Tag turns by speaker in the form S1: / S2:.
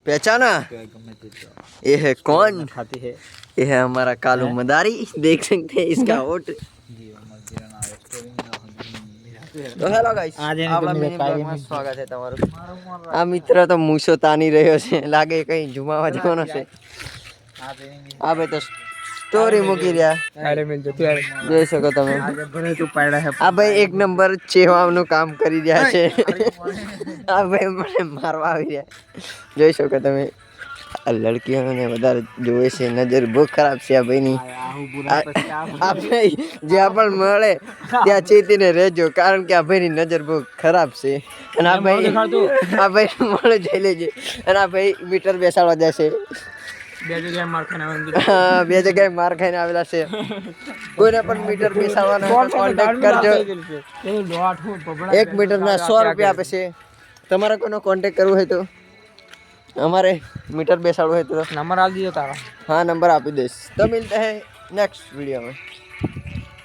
S1: पहचाना? ये है कौन?
S2: खाती है
S1: ये है हमारा कालू मदारी, देख सकते हैं इसका होट। તો હેલો ગાઈસ, આપણા મિની બ્લોગમાં સ્વાગત છે તમારું। આ મિત્ર તો મૂછો તાની રહ્યો છે, લાગે કઈ જુમાવા જવાનો છે। આ ભાઈ તો સ્ટોરી મૂકી રહ્યા, જોઈ શકો તમે। આ ભાઈ એક નંબર ચેવાનું કામ કરી રહ્યા છે। આ ભાઈ મને મારવા આવી રહ્યા, જોઈ શકો તમે। આ લડકીઓને વધારે જોવે છે, નજર બહુ ખરાબ છે આ ભાઈની। આપણે જ્યાં પણ મળે ત્યાં ચેતીને રહેજો, કારણ કે આ ભાઈની નજર બહુ ખરાબ છે। અને આ ભાઈ મળે જઈ લેજે। અને આ ભાઈ મીટર બેસાડવા જશે। બે જગ્યાએ માર ખાઈને આવેલા છે। કોઈને પણ મીટર બેસાડવાનો કોન્ટેક્ટ કરજો। 1 મીટરના 100 રૂપિયા આપે છે। તમારે કોઈનો કોન્ટેક્ટ કરવો હોય તો, हमारे मीटर बेसाड़ो है तो
S2: नंबर आ दियो तारा।
S1: हाँ, नंबर आप ही दे। तो मिलते हैं नेक्स्ट वीडियो में।